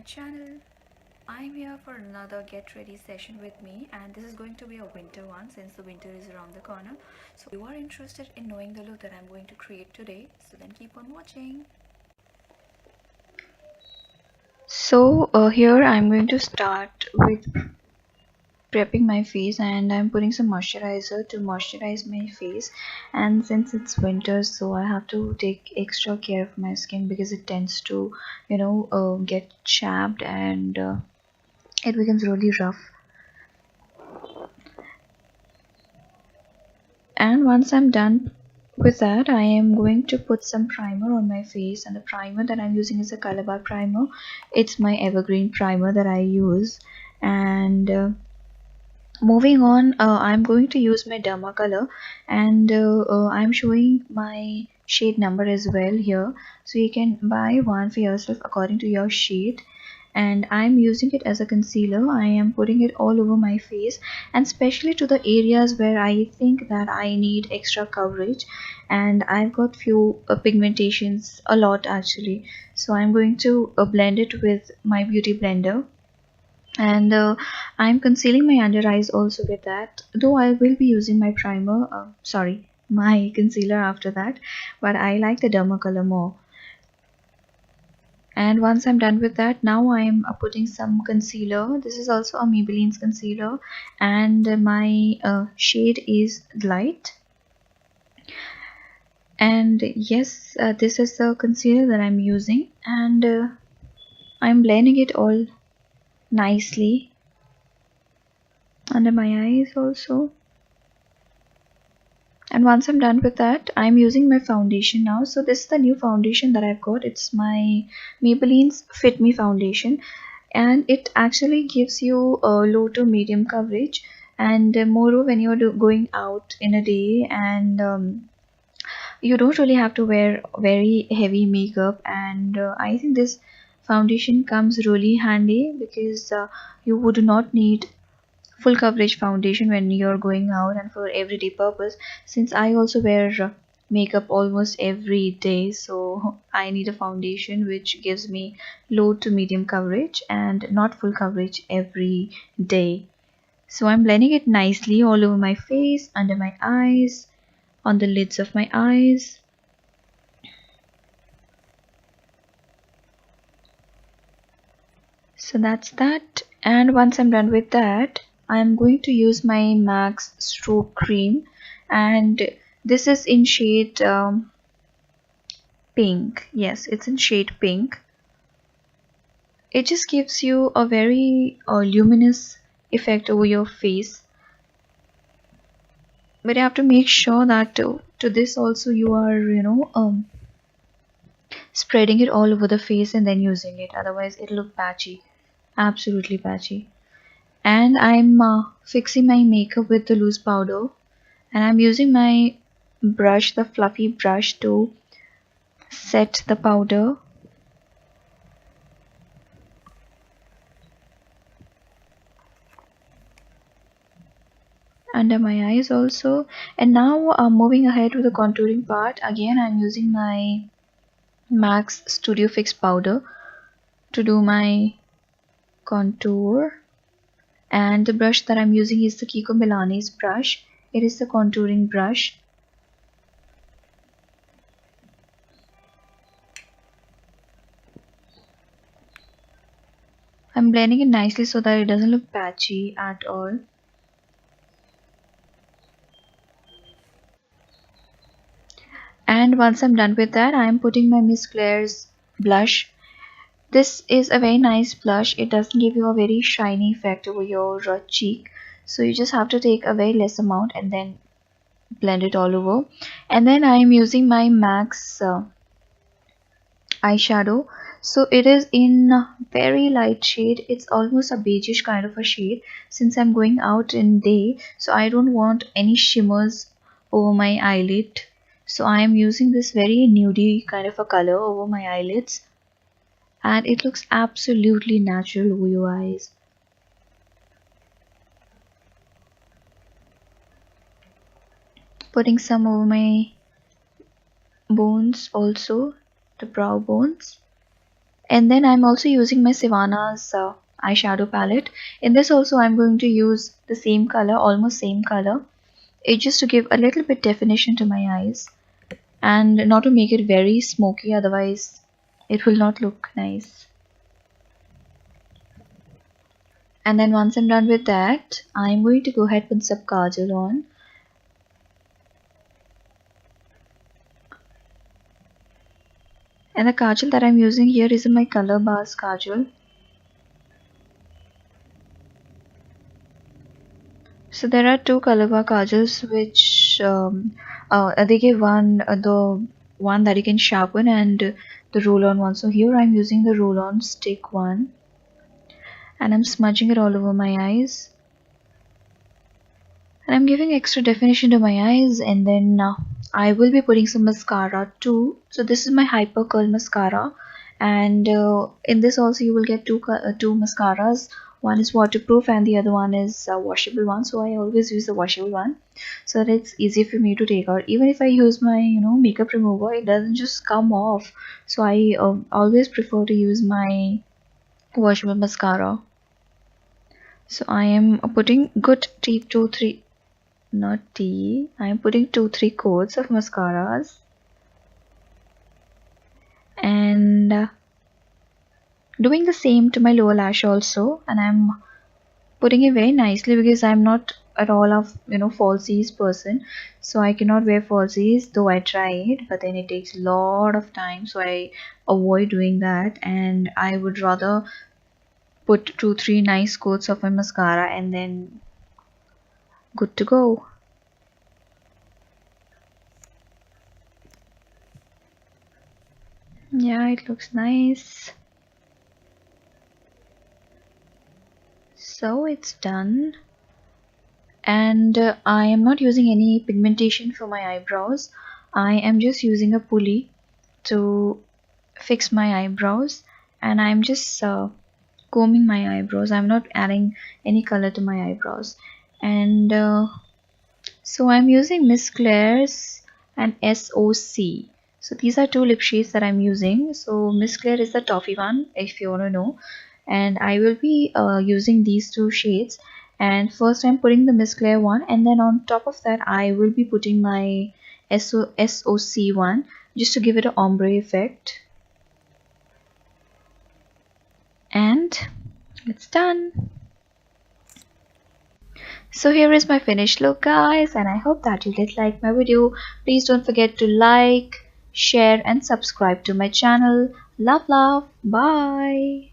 my channel. I'm here for another get ready session with me, and this is going to be a winter one since the winter is around the corner. So if you are interested in knowing the look that I'm going to create today, so then keep on watching. So here I'm going to start with prepping my face, and I'm putting some moisturizer to moisturize my face. And since it's winter, so I have to take extra care of my skin because it tends to get chapped, and it becomes really rough. And once I'm done with that, I am going to put some primer on my face, and the primer that I'm using is a color bar primer. It's my evergreen primer that I use. And moving on, I'm going to use my derma color, and I'm showing my shade number as well here, so you can buy one for yourself according to your shade. And I'm using it as a concealer. I am putting it all over my face, and especially to the areas where I think that I need extra coverage, and I've got few pigmentations, a lot actually. So I'm going to blend it with my beauty blender. And I'm concealing my under eyes also with that, though I will be using my primer, sorry, my concealer after that, but I like the derma color more. And once I'm done with that, now I'm putting some concealer. This is also a Maybelline's concealer, and my shade is light. And yes, this is the concealer that I'm using, and I'm blending it all nicely under my eyes also. And once I'm done with that, I'm using my foundation now. So this is the new foundation that I've got. It's my Maybelline's Fit Me foundation, and it actually gives you a low to medium coverage. And moreover, when you're going out in a day, and you don't really have to wear very heavy makeup, and I think this foundation comes really handy because you would not need full coverage foundation when you're going out and for everyday purpose, since I also wear makeup almost every day, so I need a foundation which gives me low to medium coverage and not full coverage every day. So I'm blending it nicely all over my face, under my eyes, on the lids of my eyes. So that's that. And once I'm done with that, I'm going to use my MAC's Stroke Cream, and this is in shade pink. Yes, it's in shade pink. It just gives you a very luminous effect over your face, but you have to make sure that to this also you are spreading it all over the face and then using it, otherwise it'll look patchy, absolutely patchy. And I'm fixing my makeup with the loose powder, and I'm using my brush, the fluffy brush, to set the powder. Under my eyes also. And now moving ahead with the contouring part, again I'm using my MAC's Studio Fix powder to do my contour. And the brush that I'm using is the Kiko Milani's brush. It is the contouring brush. I'm blending it nicely so that it doesn't look patchy at all. And once I'm done with that, I'm putting my Miss Claire's blush. This is a very nice blush. It doesn't give you a very shiny effect over your cheek, so you just have to take a very less amount and then blend it all over. And then I'm using my MAC's eyeshadow. So it is in a very light shade. It's almost a beigeish kind of a shade, since I'm going out in day, so I don't want any shimmers over my eyelid. So I am using this very nudie kind of a color over my eyelids, and it looks absolutely natural over your eyes. Putting some over my bones also, the brow bones. And then I'm also using my Sivana's eyeshadow palette. In this also I'm going to use the same color, almost same color. It's just to give a little bit definition to my eyes and not to make it very smoky, otherwise it will not look nice. And then once I'm done with that, I'm going to go ahead and put some kajal on. And the kajal that I'm using here is my Color Bars kajal. So there are two Color Bar kajals which they give one the one that you can sharpen and the roll-on one. So here I'm using the roll-on stick one, and I'm smudging it all over my eyes. And I'm giving extra definition to my eyes, and then I will be putting some mascara too. So this is my Hyper Curl mascara, and in this also you will get two mascaras. One is waterproof and the other one is a washable one. So I always use the washable one so that it's easy for me to take out. Even if I use my makeup remover, it doesn't just come off. So I always prefer to use my washable mascara. So I am putting good 2-3 not tea. I'm putting 2-3 coats of mascaras and doing the same to my lower lash also, and I'm putting it very nicely because I'm not at all of falsies person, so I cannot wear falsies, though I tried, but then it takes a lot of time, so I avoid doing that, and I would rather put 2-3 nice coats of my mascara and then good to go. Yeah, it looks nice. So it's done, and I am not using any pigmentation for my eyebrows. I am just using a pulley to fix my eyebrows, and I'm just combing my eyebrows. I'm not adding any color to my eyebrows, and so I'm using Miss Claire's and SOC. So these are two lip shades that I'm using. So Miss Claire is the toffee one, if you want to know, and I will be using these two shades. And first I'm putting the Miss Claire one, and then on top of that I will be putting my SOC one just to give it an ombre effect. And it's done. So here is my finished look, guys, and I hope that you did like my video. Please don't forget to like, share and subscribe to my channel. Love, bye.